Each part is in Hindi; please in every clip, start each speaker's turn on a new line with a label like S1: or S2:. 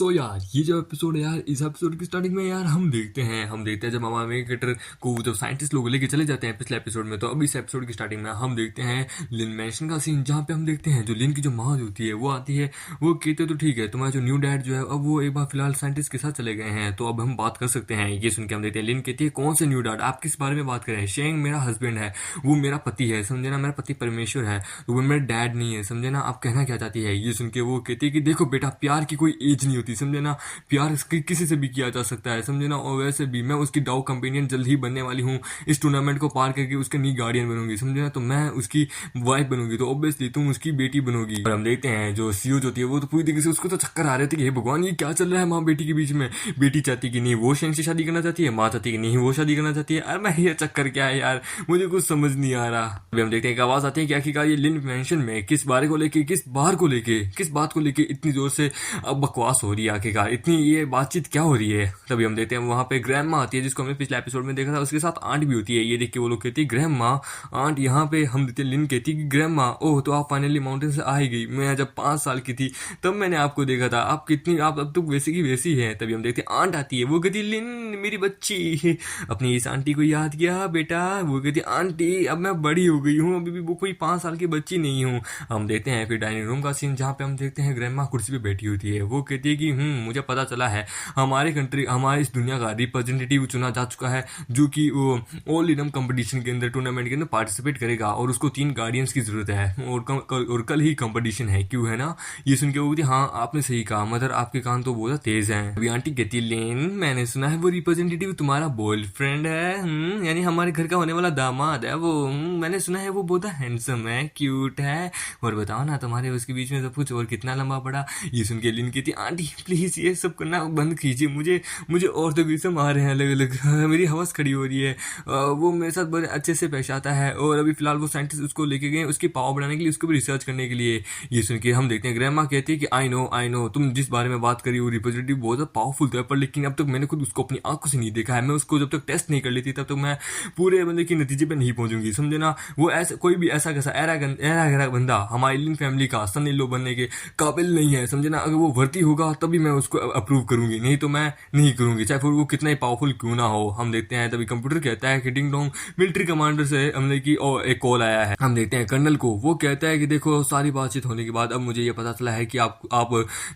S1: तो यार ये जो एपिसोड है यार, इस एपिसोड की स्टार्टिंग में यार हम देखते हैं जब हमारे क्रिकेटर को जब साइंटिस्ट लोग लेके चले जाते हैं पिछले एपिसोड में। तो अब इस एपिसोड की स्टार्टिंग में हम देखते हैं लिन मैंशन का सीन, जहाँ पे हम देखते हैं जो लिन की जो माँ होती है वो आती है। वो कहते तो ठीक है, तुम्हारा जो न्यू डैड जो है अब वो एक बार फिलहाल साइंटिस्ट के साथ चले गए हैं, तो अब हम बात कर सकते हैं। ये सुन के हम देखते हैं लिन कहती है कौन से न्यू डैड, आप किस बारे में बात कर रहे हैं? शेंग मेरा हस्बैंड है, वो मेरा पति है, समझे ना, मेरा पति परमेश्वर है, तो वो मेरा डैड नहीं है, समझे ना। आप कहना क्या चाहती है? ये सुन के वो कहती है कि देखो बेटा, प्यार की कोई एज नहीं होती, समझे ना, प्यार किसी से भी किया जा सकता है, समझे ना। और वैसे भी मैं उसकी डाउ कंपेनियन जल्द ही बनने वाली हूँ, इस टूर्नामेंट को पार करके उसके नी गार्डियन बनूंगी, समझे ना। तो मैं उसकी वाइफ बनूंगी, तो ऑब्वियसली तुम उसकी बेटी बनोगी। और हम देखते हैं जो सीओ होती है वो तो पूरी तरीके से उसको तो चक्कर आ रहे थे कि हे भगवान ये क्या चल रहा है माँ बेटी के बीच में। बेटी चाहती कि नहीं वो शेंग से शादी करना चाहती है, माँ चाहती कि नहीं वो शादी करना चाहती है। अरे मैं ये चक्कर क्या है यार, मुझे कुछ समझ नहीं आ रहा। अभी हम देखते हैं कि आवाज आती है कि आखिरकार ये लिन मैंशन में किस बारे को लेके, किस बात को लेके इतनी जोर से अब बकवास हो रही है, आखिरकार इतनी ये बातचीत क्या हो रही है। तभी हम देखते हैं वहां पे ग्रैंड माँ आती है, जिसको हमने पिछले एपिसोड में देखा था, उसके साथ आंट भी होती है। ये देख के वो लोग कहती है ग्रैंड माँ आंट। यहाँ पे हम देखते हैं लिन कहती है ग्रैंड माँ, ओह तो आप फाइनली माउंटेन से आ ही गई, मैं जब 5 साल की थी तब मैंने आपको देखा था, आप अब तो वैसी की वैसी है। तभी हम देखते हैं आंट आती है, वो कहती लिन मेरी बच्ची, अपनी इस आंटी को याद किया बेटा? वो कहती आंटी अब मैं बड़ी हो गई हूँ, अभी भी वो कोई 5 साल की बच्ची नहीं हूँ। हम देखते हैं फिर डाइनिंग रूम का सीन, जहाँ पे हम देखते हैं ग्रैंड माँ कुर्सी पे बैठी होती है। वो कहती है कि मुझे पता चला है हमारे इस दुनिया का रिप्रेजेंटेटिव चुना जा चुका है, जो कि वो ऑल इनम कंपटीशन के अंदर, टूर्नामेंट के अंदर पार्टिसिपेट करेगा, और उसको 3 गार्डियंस की जरूरत है, और कल ही कंपटीशन है, क्यों है ना। ये सुन के वो कहती हाँ आपने सही कहा मदर, आपके कान तो बहुत तेज हैं। अभी आंटी कहती है लेन मैंने सुना है वो रिप्रेजेंटेटिव तुम्हारा बॉयफ्रेंड है, यानी हमारे घर का होने वाला दामाद है वो। मैंने सुना है वो बहुत हैंडसम है, क्यूट है, और बताओ ना तुम्हारे उसके बीच में सब कुछ और कितना लंबा पड़ा। ये सुन के लिन कहती आंटी प्लीज ये सब करना बंद कीजिए, मुझे और तो किस्म आ रहे हैं अलग अलग, मेरी हवस खड़ी हो रही है। वो मेरे साथ बड़े अच्छे से पेश आता है, और अभी फिलहाल वो साइंटिस्ट उसको लेके गए उसकी पावर बढ़ाने के लिए, उसको भी रिसर्च करने के लिए। ये सुन के हम देखते हैं ग्रैंड माँ कहती है कि आई नो तुम जिस बारे में बात करी वो रिप्रेजेंटेटिव बहुत ज़्यादा पावरफुल था, पर लेकिन अब तक मैंने खुद उसको अपनी आंखों से नहीं देखा है। मैं उसको जब तक टेस्ट नहीं कर लेती तब तक मैं पूरे बंदे के नतीजे पे नहीं पहुंचूंगी, समझे ना। वो ऐसा कोई भी ऐसा कैसा एरा बंदा हमारी लिन फैमिली का सन इन लो बनने के काबिल नहीं है, समझे ना। अगर वो भर्ती होगा तभी मैं उसको अप्रूव करूंगी, नहीं तो मैं नहीं करूंगी, चाहे फिर वो कितना ही पावरफुल क्यों ना हो। हम देखते हैं तभी कंप्यूटर कहता है कि डिंग डोंग मिलिट्री कमांडर से हमने की एक कॉल आया है। हम देखते हैं कर्नल को, वो कहता है कि देखो सारी बातचीत होने के बाद अब मुझे ये पता चला है कि आप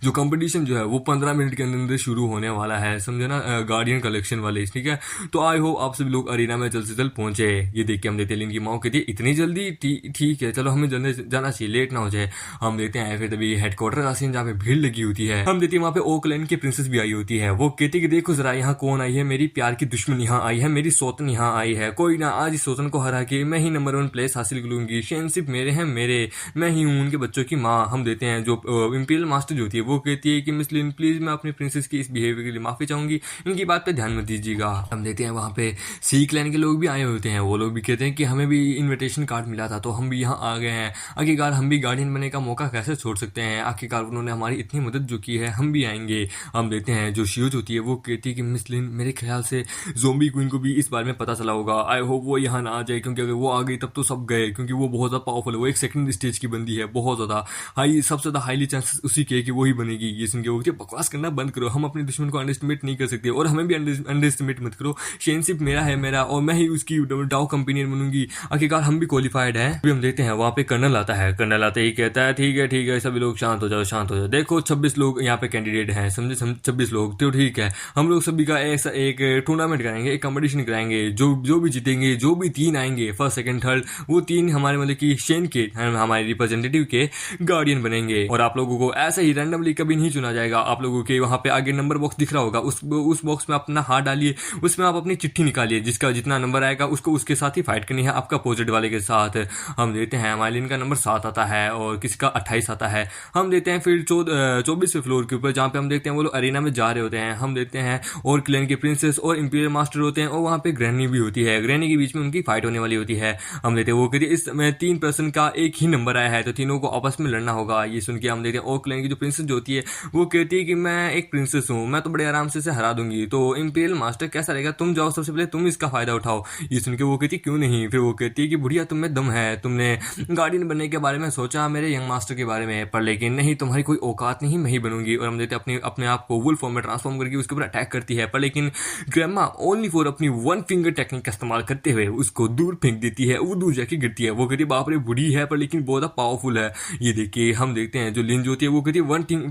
S1: जो कंपटीशन जो है वो 15 मिनट के अंदर शुरू होने वाला है, समझे ना, गार्डियन कलेक्शन वाले, ठीक है। तो आई होप आप सभी लोग अरीना में जल्द से जल्द पहुंचे। ये देख के हम देखते हैं इनकी माँ कहती है इतनी जल्दी? ठीक है चलो हमें जाना चाहिए, लेट ना हो जाए। हम देखते हैं फिर तभी हेडक्वार्टर का सीन, जहाँ पे भीड़ लगी होती है। हम देखते हैं वहाँ पे ओकलैंड की प्रिंसेस भी आई होती है। वो कहती कि देखो जरा यहाँ कौन आई है, मेरी प्यार की दुश्मन यहाँ आई है, मेरी सौतन यहाँ आई है। कोई ना, आज इस सौतन को हरा के मैं ही नंबर 1 प्लेस हासिल करूंगी, शेनशिप मेरे हैं मेरे, मैं ही हूँ उनके बच्चों की माँ। हम देते हैं जो इंपीरियल मास्टर जो होती है वो कहती है कि मिस लिन प्लीज मैं अपनी प्रिंसेस की इस बिहेवियर के लिए माफी चाहूंगी, इनकी बात पे ध्यान मत दीजिएगा। हम देखते हैं वहाँ पे सी क्लैन के लोग भी आए होते हैं। वो लोग भी कहते हैं कि हमें भी इन्विटेशन कार्ड मिला था तो हम भी यहाँ आ गए हैं, आखिरकार हम भी गार्डियन बनने का मौका कैसे छोड़ सकते हैं, आखिरकार उन्होंने हमारी इतनी मदद जो की है, हम भी आएंगे। हम देखते हैं जो शियोज होती है वो कहती है कि मिस लिन मेरे ख्याल से ज़ोंबी क्वीन को भी इस बारे में पता चला होगा, आई होप वो यहाँ ना आ जाए, क्योंकि अगर वो आ गई तब तो सब गए, क्योंकि वो बहुत ज़्यादा पावरफुल है, वो एक सेकंड स्टेज की बंदी है, बहुत ज़्यादा सबसे ज़्यादा हाईली चांसेस उसी के कि वो ही बनेगी। ये सुन के वो बकवास करना बंद करो, हम अपने दुश्मन को अंडरस्टिमेट नहीं कर सकते, और हमें भी अंडरस्टिमेट मत करो, शेनशिप मेरा है मेरा, और मैं ही उसकी डाउ कंपेनियन बनूंगी, आखिरकार हम भी क्वालिफाइड है। अभी हम देखते हैं वहाँ पे कर्नल आता है। कर्नल आते ही कहता है ठीक है सभी लोग शांत हो जाओ, देखो 26 लोग यहाँ पे कैंडिडेट हैं, समझे, 26 लोग, तो ठीक है हम लोग सभी का ऐसा एक टूर्नामेंट कराएंगे, एक कंपटीशन कराएंगे, जो भी जीतेंगे, जो भी 3 आएंगे फर्स्ट सेकंड थर्ड, वो 3 हमारे मतलब कि शेन के हमारे रिप्रेजेंटेटिव के गार्डियन बनेंगे। और आप लोगों को ऐसे ही रैंडमली कभी नहीं चुना जाएगा, आप लोगों के वहाँ पे आगे नंबर बॉक्स दिख रहा होगा, उस बॉक्स में अपना हाथ डालिए, उसमें आप अपनी चिट्ठी निकालिए, जिसका जितना नंबर आएगा उसको उसके साथ ही फाइट करनी है, आपका अपोजिट वाले के साथ। हम देते हैं हमारे इनका नंबर 7 आता है और किसी का 28 आता है। हम देते हैं फिर 24वें फ्लोर के ऊपर, जहाँ पे हम देखते हैं वो लोग अरीना में जा रहे होते हैं। हम देखते हैं और क्लैन की प्रिंसेस और इंपीरियल मास्टर होते हैं, और वहाँ पे ग्रैनी भी होती है, ग्रैनी के बीच में उनकी फाइट होने वाली होती है। हम देखते हैं वो कहती है इस समय 3 पर्सन का एक ही नंबर आया है, तो तीनों को आपस में लड़ना होगा। ये सुन के हम देखते हैं और क्लैन की जो प्रिंसेस जो होती है वो कहती है कि मैं एक प्रिंसेस हूँ, मैं तो बड़े आराम से हरा दूंगी, तो इंपीरियल मास्टर कैसा रहेगा, तुम जाओ सबसे पहले, तुम इसका फायदा उठाओ। ये सुन के वो कहती क्यों नहीं, फिर वो कहती है कि बुढ़िया तुम में दम है, तुमने गार्डियन बनने के बारे में सोचा मेरे यंग मास्टर के बारे में, पर लेकिन नहीं, तुम्हारी कोई औकात नहीं, मैं ही बनूंगी। और हम देखते हैं अपने आप को वुल्फ फॉर्म में ट्रांसफॉर्म करके उसके ऊपर अटैक करती है। पर लेकिन ग्रैंडमा ओनली फॉर अपनी वन फिंगर टेक्निक का इस्तेमाल करते हुए उसको दूर फेंक देती है, वो दूर जाके गिरती है। वो कहती है बाप रे बुढ़ी है पर लेकिन बहुत पावरफुल है। ये देखिए हम देखते हैं जो लिन जो होती है वो कहती है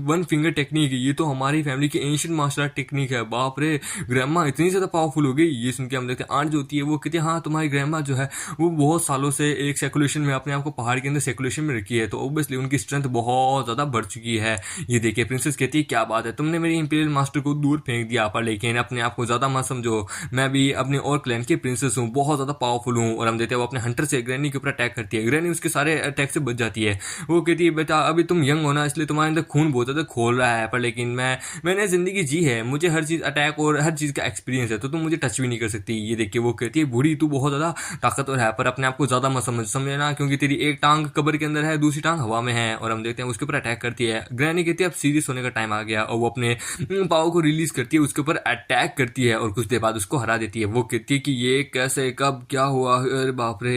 S1: वन फिंगर टेक्निक, ये तो हमारी फैमिली की एंशिएंट मार्शल आर्ट टेक्निक है। बाप रे ग्रैंडमा इतनी ज्यादा पावरफुल हो गई। ये सुन के हम देखते हैं आंट जो होती है वो कहती है हाँ तुम्हारी ग्रैंडमा जो है वो बहुत सालों से एक सेकुलेशन में अपने आप को पहाड़ के अंदर सेकुलेशन में रखी है, तो ऑब्वियसली उनकी स्ट्रेंथ बहुत ज्यादा बढ़ चुकी है। ये देखिए प्रिंसेस कहती है क्या बात है, तुमने मेरी इंपीरियल मास्टर को दूर फेंक दिया, पर लेकिन अपने आप को ज्यादा मत समझो, मैं भी अपने और क्लैन की प्रिंसेस हूँ, बहुत ज्यादा पावरफुल हूँ। और हम देते हैं वो अपने हंटर से ग्रैनी के ऊपर अटैक करती है। ग्रैनी उसके सारे अटैक से बच जाती है। वो कहती है बेटा अभी तुम यंग हो ना, इसलिए तुम्हारे अंदर खून बहुत ज्यादा खोल रहा है, पर लेकिन मैंने जिंदगी जी है, मुझे हर चीज अटैक और हर चीज का एक्सपीरियंस है, तो तुम मुझे टच भी नहीं कर सकती। ये देखिए वो कहती है बूढ़ी तू बहुत ज्यादा ताकतवर है, पर अपने आप को ज्यादा मत समझना, क्योंकि तेरी एक टांग कब्र के अंदर है, दूसरी टांग हवा में है। और हम देखते हैं उसके ऊपर अटैक करती है। ग्रैनी कहती है अब सीरियस होने का टाइम आ गया, और वो अपने पावर को रिलीज करती है, उसके ऊपर अटैक करती है और कुछ देर बाद उसको हरा देती है। वो कहती है कि ये कैसे कब क्या हुआ, अरे बाप रे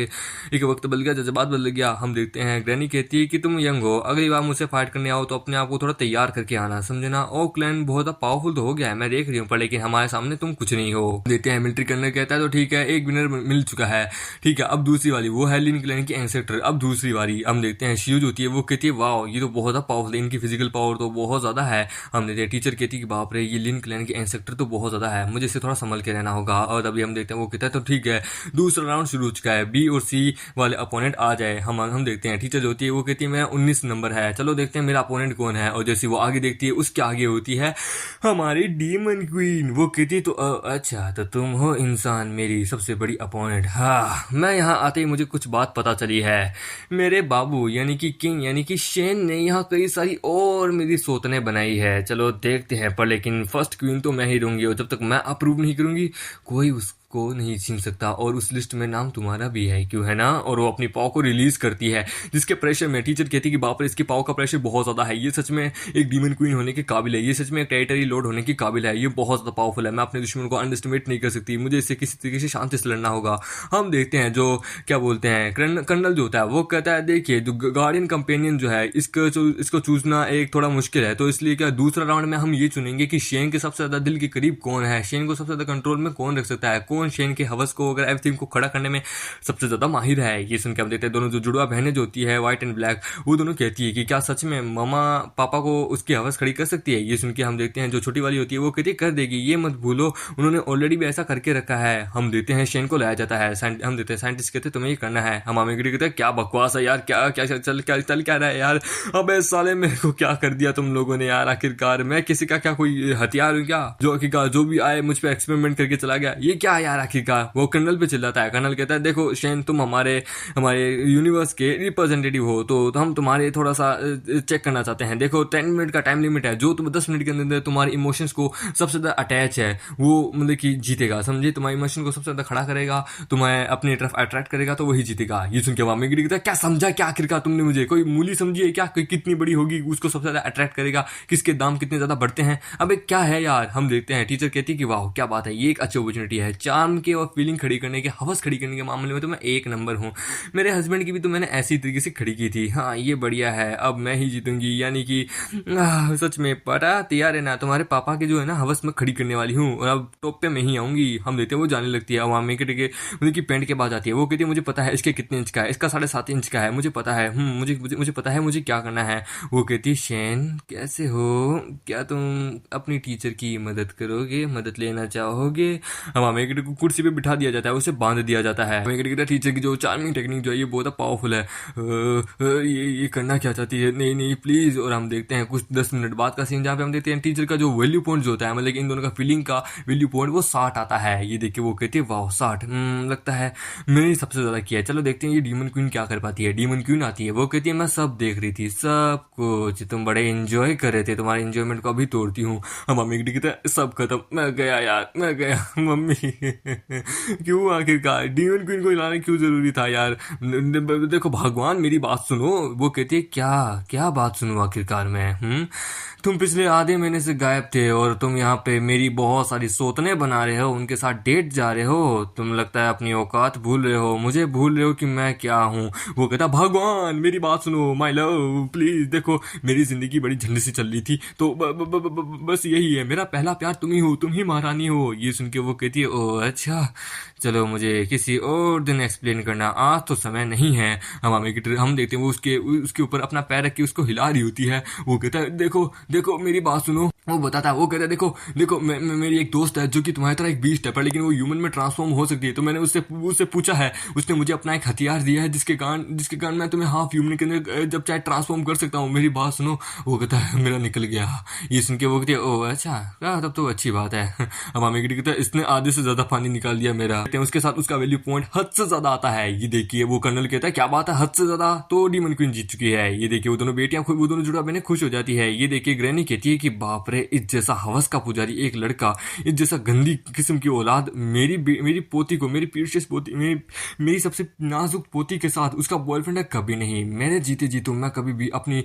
S1: एक वक्त बदल गया, जज्बात बदल गया। हम देखते हैं ग्रैनी कहती है कि तुम यंग हो, अगली बार मुझसे फाइट करने आओ तो अपने आप को थोड़ा तैयार करके आना, समझे ना। ओ क्लैन बहुत पावरफुल तो हो गया है मैं देख रही हूँ, पर लेकिन हमारे सामने तुम कुछ नहीं हो। देखते हैं मिलिट्री कर्नल कहता है तो ठीक है एक विनर मिल चुका है, ठीक है अब दूसरी वाली, वो है लिन क्लैन की एंसेस्टर। अब दूसरी वाली हम देखते हैं शिव जो होती है वो कहती है वाह ये तो बहुत पावरफुल है, इनकी फिजिकल पावर तो बहुत ज्यादा है। हम देखते हैं टीचर कहती है कि बाप रे ये लिन क्लैन की एंसेस्टर तो बहुत ज्यादा है, मुझे इसे थोड़ा संभल के रहना होगा। और अभी हम देखते हैं वो कहता है तो ठीक है दूसरा राउंड शुरू हो चुका है, बी और सी वाले अपोनेंट आ जाए। हम देखते हैं टीचर जो होती है वो कहती है मेरा 19 नंबर है, चलो देखते हैं मेरा अपोनेंट कौन है। और जैसे वो आगे देखती है उसके आगे होती है हमारी डीमन क्वीन। वो कहती तो अच्छा तो तुम हो इंसान मेरी सबसे बड़ी अपोनेंट। हाँ मैं यहाँ आते ही मुझे कुछ बात पता चली है, मेरे बाबू यानी कि किंग यानी कि शेन ने यहाँ कई सारी और मेरी सोतने बनाई है, चलो देखते हैं। पर लेकिन फर्स्ट क्वीन तो मैं ही रहूंगी, और जब तक मैं अप्रूव नहीं करूंगी कोई उसको नहीं छीन सकता, और उस लिस्ट में नाम तुम्हारा भी है क्यों है ना। और वो अपनी पाव को रिलीज करती है, जिसके प्रेशर में टीचर कहती है कि बाप रे इसकी पाव का प्रेशर बहुत ज्यादा है, ये सच में एक डीमन क्वीन होने के काबिल है, ये सच में एक टेरिटरी लॉर्ड होने की काबिल है, ये बहुत ज्यादा पावरफुल है, मैं अपने दुश्मन को अंडरस्टिमेट नहीं कर सकती, मुझे इससे किसी तरीके से शांति से लड़ना होगा। हम देखते हैं जो क्या बोलते हैं कर्नल जो होता है वो कहता है देखिए जो गार्डियन कंपेनियन जो है इसको चूजना एक थोड़ा मुश्किल है, तो इसलिए क्या दूसरा राउंड में हम ये चुनेंगे कि शेन के सबसे ज्यादा दिल के करीब कौन है, शेन को सबसे ज्यादा कंट्रोल में कौन रख सकता है, कौन शेन के हवस को अगर एवरीथिंग को खड़ा करने में सबसे ज्यादा माहिर है। ये सुन के हम देखते हैं दोनों जो जुड़वा बहनें जो होती है व्हाइट एंड ब्लैक, वो दोनों कहती है कि क्या सच में मामा पापा को उसकी हवस खड़ी कर सकती है। ये सुन के हम देखते हैं जो छोटी वाली होती है वो कहती है कर देगी, ये मत भूलो उन्होंने ऑलरेडी भी ऐसा करके रखा है। हम देते हैं शेन को लाया जाता है, हम देते हैं साइंटिस्ट कहते हैं तुम्हें ये करना है। हम आमिर कहते हैं क्या बकवास है यार, क्या क्या चल क्या रहा है यार, अबे साले मेरे को क्या कर दिया तुम लोगों ने यार, आखिरकार मैं किसी का क्या कोई हथियार हूँ क्या जो आखिरकार जो भी आए मुझ पे एक्सपेरिमेंट करके चला गया, ये क्या यार आखिरकार। वो कर्नल पे चिल्लाता है, कर्नल कहता है देखो शेन तुम हमारे यूनिवर्स के रिप्रेजेंटेटिव हो, तो हम तुम्हारे थोड़ा सा चेक करना चाहते हैं। देखो 10 मिनट का टाइम लिमिट है, जो तुम 10 मिनट के अंदर तुम्हारे इमोशंस को सबसे ज्यादा अटैच है वो मतलब कि जीतेगा, समझे, तुम्हारे इमोशन को सबसे ज्यादा खड़ा करेगा, तुम्हें अपनी तरफ अट्रैक्ट करेगा तो वही जीतेगा। ये सुन के मामी गिरी कहता है क्या समझा क्या आखिरकार तुमने मुझे, कोई मूली समझी है क्या, कोई कितनी बड़ी होगी उसको सबसे ज्यादा अट्रैक्ट करेगा, किसके दाम कितने ज्यादा बढ़ते हैं, अबे क्या है यार। हम देखते हैं टीचर कहती है कि वाह क्या बात है, ये एक अच्छी अपॉर्चुनिटी है, चार्म के और फीलिंग खड़ी करने के हवस खड़ी करने के मामले में तो मैं एक नंबर हूँ, मेरे हस्बैंड की भी तो मैंने ऐसी तरीके से खड़ी की थी, हाँ ये बढ़िया है, अब मैं ही जीतूंगी, यानी कि सच में पता तैयार है ना, तुम्हारे पापा के जो है ना हवस में खड़ी करने वाली हूँ, और अब टॉप पे मैं ही आऊंगी। हम देखते हैं वो जाने लगती है, वहाँ मेकट के उनकी पैंट के बाद आती है, वो कहती है मुझे पता है इसके कितने इंच का है, इसका 7.5 इंच का है, मुझे पता है, मुझे पता है मुझे क्या करना है। वो कहती है शेन कैसे हो, क्या तुम अपनी टीचर की मदद करोगे, मदद लेना चाहोगे। हम मेकट को कुर्सी पे बिठा दिया जाता है, उसे बांध दिया जाता है। मेकट कहता है टीचर की जो चार्मिंग टेक्निक जो है ये बहुत पावरफुल है, ये करना क्या चाहती है, नहीं प्लीज। और हम देखते हैं कुछ 10 मिनट बाद का सीन जहाँ पे हम देखते हैं टीचर का जो वैल्यू पॉइंट जो होता है, मतलब इन दोनों का फीलिंग का वैल्यू पॉइंट वो 60 आता है। ये देख के वो कहती है वाह 60, लगता है मैंने सबसे ज्यादा किया है, चलो देखते हैं ये डीमन क्वीन क्या कर पाती है। डीमन क्वीन आती है, वो कहती है मैं सब देख रही थी, सब कुछ तुम बड़े एंजॉय कर रहे थे, तुम्हारे एंजॉयमेंट को अभी तोड़ती हूँ। हम मम्मी कहते हैं सब खत्म, मैं गया यार, मैं गया मम्मी क्यों आखिरकार डीमन क्वीन को हिलाना क्यों जरूरी था यार? देखो भगवान मेरी बात सुनो। वो कहती है क्या क्या बात सुनो आखिरकार मैं? तुम पिछले आधे महीने से गायब थे और तुम यहाँ पे मेरी बहुत सारी सौतने बना रहे हो, उनके साथ डेट जा रहे हो। तुम लगता है अपनी औकात भूल रहे हो, मुझे भूल रहे हो कि मैं क्या हूँ। वो कहता भगवान मेरी बात सुनो, माय लव प्लीज। देखो मेरी जिंदगी बड़ी झंड सी चल रही थी तो बस यही है, मेरा पहला प्यार तुम ही हो, तुम ही महारानी हो। ये सुन के वो कहती है ओ अच्छा, चलो मुझे किसी और दिन एक्सप्लेन करना, आज तो समय नहीं है। हम देखते हैं वो उसके ऊपर अपना पैर रख के उसको हिला रही होती है। वो कहता है देखो देखो मेरी बात सुनो। वो बताता है, वो कहता है देखो देखो मेरी एक दोस्त है जो कि तुम्हारी तरह एक बीस्ट है, पर लेकिन वो ह्यूमन में ट्रांसफॉर्म हो सकती है। तो मैंने उससे पूछा है, उसने मुझे अपना एक हथियार दिया है जिसके कारण मैं तुम्हें हाफ ह्यूमन के अंदर जब चाहे ट्रांसफॉर्म कर सकता हूँ। मेरी बात सुनो। वो कहता है मेरा निकल गया। ये सुन के वो कहती है ओ अच्छा, तब तो अच्छी बात है। अब हमें कहता है इसने आधे से ज्यादा पानी निकाल दिया मेरा। उसके साथ उसका वैल्यू पॉइंट हद से ज्यादा आता है। ये देखिए वो कर्नल कहता है क्या बात है हद से ज्यादा, तो डीमन क्वीन जीत चुकी है। ये देखिए वो दोनों बेटियां वो दोनों जुड़ा बहनें खुश हो जाती है। ये देखिए ग्रैनी कहती है कि बाप रे, इस जैसा हवस का पुजारी एक लड़का, इस जैसा गंदी किस्म की औलाद मेरी पोती को, मेरी प्रीशियस पोती, मेरी सबसे नाजुक पोती के साथ उसका बॉयफ्रेंड है, कभी नहीं। मैंने जीते जीतो मैं कभी भी अपनी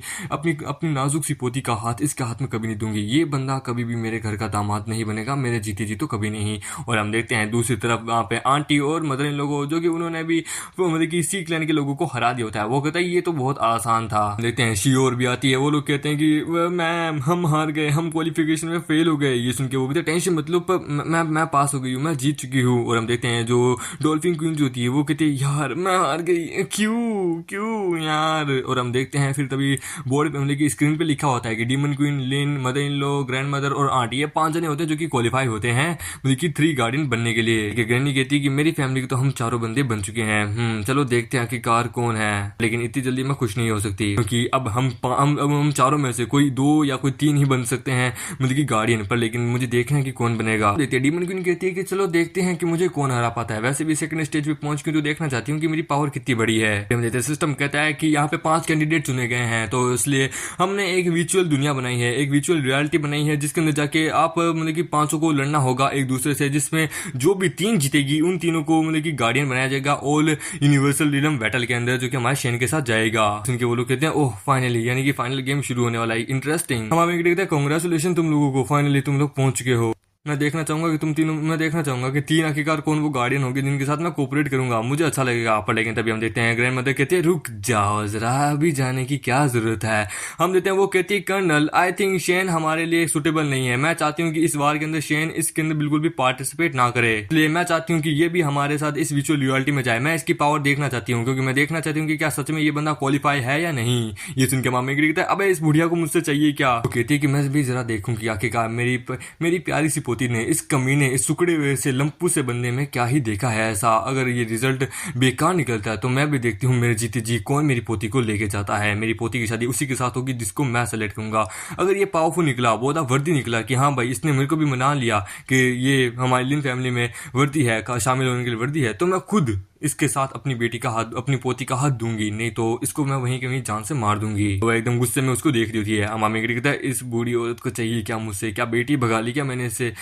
S1: नाजुक सी पोती का हाथ इसके हाथ में कभी नहीं दूंगी। ये बंदा कभी भी मेरे घर का दामाद नहीं बनेगा, मेरे जीते जीतो कभी नहीं। और हम देखते हैं दूसरी तरफ वहां पे आंटी और मदर इन लोगों जो कि उन्होंने भी मतलब कि सी क्लैन के लोगों को हरा दिया होता है। वो कहता है ये तो बहुत आसान था। देखते हैं शियोर भी आती है। वो लोग कहते हैं कि मैम हम हार गए, हम क्वालिफिकेशन में फेल हो गए। ये सुन के वो कहते हैं टेंशन मतलब मैं पास हो गई हूँ, मैं जीत चुकी हूँ। और हम देखते हैं जो डॉल्फिन क्वीन जो होती है वो कहती है यार मैं हार गई, क्यों यार। और हम देखते हैं फिर तभी बोर्ड पे मतलब की स्क्रीन पे लिखा होता है कि डीमन क्वीन, लिन, mother in law, grandmother और आंटी, ये 5 जने होते हैं जो कि क्वालिफाई होते हैं मतलब की 3 गार्डियन बनने के लिए। ग्रैनी कहती है कि मेरी फैमिली के तो हम 4 बंदे बन चुके हैं, चलो देखते हैं आखिरकार कौन है। लेकिन इतनी जल्दी मैं खुश नहीं हो सकती क्योंकि अब हम चारों में से कोई 2 या कोई 3 ही बन सकते हैं मतलब की गार्डियन पर। लेकिन मुझे देखना है कि कौन बनेगा। देखते हैं डीमन क्वीन कहती है कि चलो देखते हैं कि मुझे कौन हरा पाता है। वैसे भी सेकंड स्टेज पे पहुंच के तो देखना चाहती हूँ कि मेरी पावर कितनी बड़ी है। सिस्टम कहता है कि यहाँ पे 5 कैंडिडेट चुने गए हैं, तो इसलिए हमने एक वर्चुअल दुनिया बनाई है, एक वर्चुअल रियलिटी बनाई है जिसके अंदर जाके आप मतलब कि 5 को लड़ना होगा एक दूसरे से, जिसमें जो भी 3 जीतेगी उन तीनों को मतलब कि गार्डियन बनाया जाएगा ऑल यूनिवर्सल रिदम बैटल के अंदर, जो कि हमारे शेन के साथ जाएगा। सुनके वो लोग कहते हैं ओह फाइनली, यानी कि फाइनल गेम शुरू होने वाला है, इंटरेस्टिंग। हम हमें कहते हैं कांग्रेचुलेशन तुम लोगों को, फाइनली तुम लोग पहुंच चुके हो। मैं देखना चाहूंगा कि 3 आखिरकार कौन वो गार्डियन होंगे जिनके साथ मैं कोऑपरेट करूंगा, मुझे अच्छा लगेगा। पर लेकिन तभी हम देखते हैं ग्रैंड मदर कहती है रुक जाओ जरा, अभी जाने की क्या जरूरत है। हम देखते हैं वो कहती है कर्नल आई थिंक शेन हमारे लिए सुटेबल नहीं है। मैं चाहती हूँ कि इस बार के अंदर शेन इसके अंदर बिल्कुल भी पार्टिसिपेट ना करे, इसलिए मैं चाहती हूँ कि ये भी हमारे साथ इस वर्चुअल रियलिटी में जाए। मैं इसकी पावर देखना चाहती हूँ क्योंकि मैं देखना चाहती हूँ कि क्या सच में ये बंदा क्वालिफाई है या नहीं। ये सुन के मामा कहता है अबे इस बुढ़िया को मुझसे चाहिए क्या। वो कहती है कि मैं भी जरा देखूं कि आखिरकार मेरी प्यारी सी पोती ने इस ने इस सुकड़े हुए से लंपू से बनने में क्या ही देखा है ऐसा। अगर ये रिजल्ट बेकार निकलता है तो मैं भी देखती हूँ मेरे जीते जी कौन मेरी पोती को लेके जाता है। मेरी पोती की शादी उसी के साथ होगी जिसको मैं सेलेक्ट करूंगा। अगर ये पावरफुल निकला, बहुत वर्दी निकला कि हाँ भाई इसने मेरे को भी मना लिया कि ये हमारी लिन फैमिली में वर्दी है, शामिल होने के लिए वर्दी है, तो मैं खुद इसके साथ अपनी पोती का हाथ दूंगी, नहीं तो इसको मैं वहीं के वहीं जान से मार दूंगी। वो एकदम गुस्से में उसको देख रही होती है। मामी कहता है इस बूढ़ी औरत को चाहिए क्या मुझसे, क्या बेटी भगा ली क्या मैंने इससे।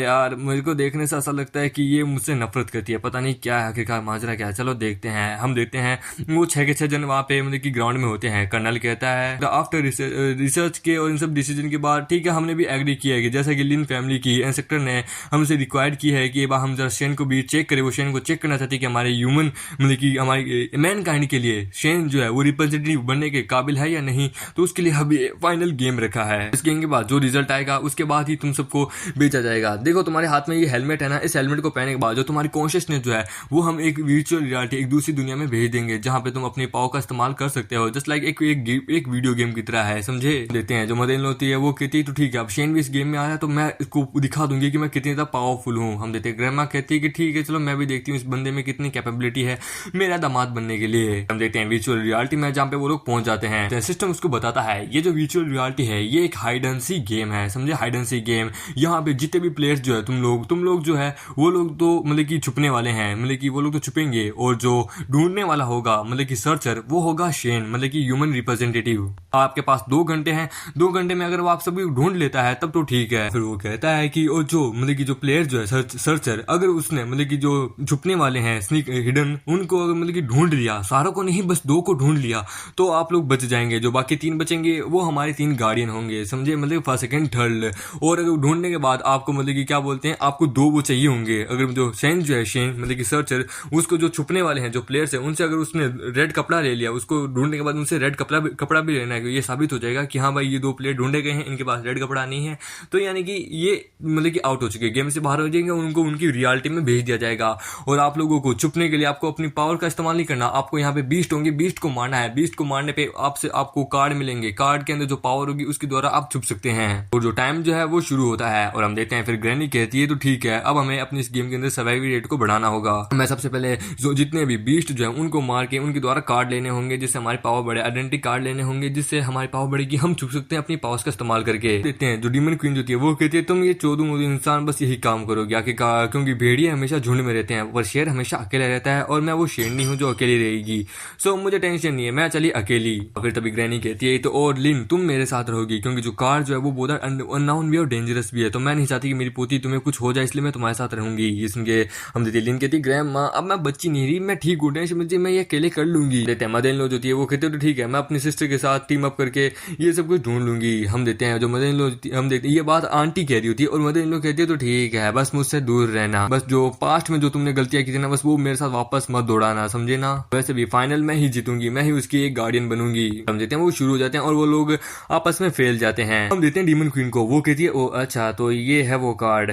S1: यार मुझे को देखने से ऐसा लगता है कि ये मुझसे नफरत करती है, पता नहीं क्या है आखिरकार माजरा क्या है। चलो देखते हैं। हम देखते हैं वो 6 के 6 जन वहाँ पे मतलब की ग्राउंड में होते हैं। कर्नल कहता है आफ्टर रिसर्च के और इन सब डिसीजन के बाद ठीक है हमने भी एग्री किया है कि जैसा कि लिन फैमिली की इंस्पेक्टर ने हमसे रिक्वायर्ड की है कि हम जरा शेन को भी चेक करें। वो शेन को चेक करना चाहती है कि हमारे ह्यूमन मतलब कि हमारी मैन काइंड के लिए शेन जो है वो रिप्रेजेंटेटिव बनने के काबिल है या नहीं। तो उसके लिए अभी फाइनल गेम रखा है। इस गेम के बाद जो रिजल्ट आएगा उसके बाद ही तुम सबको बेचा जाएगा। देखो तुम्हारे हाथ में ये हेलमेट है ना, इस हेलमेट को पहनने के बाद जो तुम्हारी कॉन्शियसनेस जो है वो हम एक वर्चुअल रियलिटी, एक दूसरी दुनिया में भेज देंगे जहां पे तुम अपनी पावर का इस्तेमाल कर सकते हो, जस्ट लाइक एक वीडियो गेम की तरह है, समझे। देते हैं जो मदर होती है वो कहती है तो ठीक है अब शेन भी इस गेम में आ रहा है तो मैं इसको दिखा दूंगी कि मैं कितनी ज्यादा पावरफुल हूँ। हम देते हैं ग्रैंडमा कहती है कि ठीक है चलो मैं भी देखती हूँ इस बंदे में कितनी कैपेबिलिटी है मेरा दामाद बनने के लिए। हम देखते हैं वर्चुअल रियलिटी में जहाँ पे वो लोग पहुंच जाते हैं। तो सिस्टम उसको बताता है ये जो वर्चुअल रियलिटी है ये एक हाइड एंड सीक गेम है, समझे, हाइड एंड सीक गेम। यहाँ पे जितने भी प्लेयर्स जो है तुम लोग जो है वो लोग तो मतलब कि छुपने वाले हैं, मतलब कि वो लोग तो छुपेंगे, और जो ढूंढने वाला होगा मतलब कि सर्चर वो होगा शेन, मतलब कि ह्यूमन रिप्रेजेंटेटिव। आपके पास 2 घंटे हैं, 2 घंटे में अगर वो आप सभी ढूंढ लेता है तब तो ठीक है। फिर वो कहता है कि और जो मतलब कि जो प्लेयर जो है सर्चर अगर उसने मतलब कि जो छुपने वाले हैं स्नीक हिडन उनको अगर मतलब कि ढूंढ लिया, सारों को नहीं बस 2 को ढूंढ लिया, तो आप लोग बच जाएंगे। जो बाकी 3 बचेंगे वो हमारे 3 गार्डियन होंगे, समझे, मतलब फर्स्ट सेकंड थर्ड। और अगर ढूंढने के बाद आपको मतलब कि क्या बोलते हैं, आपको 2 वो चाहिए होंगे। अगर जो शेन जो है शेन मतलब कि सर्चर उसको जो छुपने वाले हैं जो प्लेयर्स हैं उनसे अगर उसने रेड कपड़ा ले लिया, उसको ढूंढने के बाद उनसे रेड कपड़ा भी लेना है, ये साबित हो जाएगा कि हाँ भाई ये 2 प्लेयर ढूंढे गए हैं, इनके पास रेड कपड़ा नहीं है, तो यानी कि ये मतलब कि आउट हो चुके, गेम से बाहर हो जाएंगे, उनको उनकी रियलिटी में भेज दिया जाएगा। और आप लोगों को छुपने के लिए आपको अपनी पावर का इस्तेमाल नहीं करना, आपको यहाँ पे बीस्ट होंगे, बीस्ट को मारना है। बीस्ट को मारने पे आपको कार्ड मिलेंगे, कार्ड के अंदर जो पावर होगी उसके द्वारा आप छुप सकते हैं। और जो टाइम जो है वो शुरू होता है और हम देखते हैं फिर ग्रैनी कहती है तो ठीक है अब हमें अपनी इस गेम के अंदर सर्वाइवल रेट को बढ़ाना होगा। मैं सबसे पहले जो जितने भी बीस्ट जो है उनको मार के उनके द्वारा कार्ड लेने होंगे जिससे हमारी पावर बढ़े, आइडेंटिटी कार्ड लेने होंगे जिससे हमारी पावर बढ़ेगी, हम छुप सकते हैं अपनी पावर्स का इस्तेमाल करके। देखते हैं जो डीमन क्वीन जो है वो कहती है तुम ये 14 इंसान बस यही काम करोगे आखिरकार, क्योंकि भेड़िए हमेशा झुंड में रहते हैं पर शेर हमेशा अकेला रहता है और मैं वो शेरनी हूँ जो अकेली रहेगी, सो मुझे टेंशन नहीं है, मैं चली अकेली। फिर तभी ग्रैनी कहती है तो और लिन तुम मेरे साथ रहोगी, क्योंकि जो कार जो है वो बहुत अननाउन भी और डेंजरस भी है, तो मैं नहीं चाहती कि मेरी पोती तुम्हें कुछ हो जाए, इसलिए मैं तुम्हारे साथ रहूंगी। ये सुन के हम देती लिन कहती ग्रैंड माँ अब मैं बच्ची नहीं रही, मैं ठीक हूँ, टेंशन मुझे, मैं ये अकेले कर लूंगी। देते हैं मदर इन लॉ जो होती है वो कहते तो ठीक है मैं अपनी सिस्टर के साथ टीम अप करके ये सब कुछ ढूंढ लूंगी। हम देते हैं जो मदर इन लॉ हम देखते हैं ये बात आंटी कह रही होती है और मदर इन लॉ कहती है तो ठीक है बस मुझसे दूर रहना, बस जो पास्ट में जो तुमने गलतियां की थी ना बस वो मेरे साथ वापस मत दौड़ाना, समझे ना, वैसे भी फाइनल में ही जीतूंगी, मैं ही उसकी एक गार्डियन बनूंगी। हम देते हैं वो शुरू हो जाते हैं और वो लोग आपस में फेल जाते हैं। हम देते हैं डीमन क्वीन को, वो कहती है ओ अच्छा तो ये है वो कार्ड,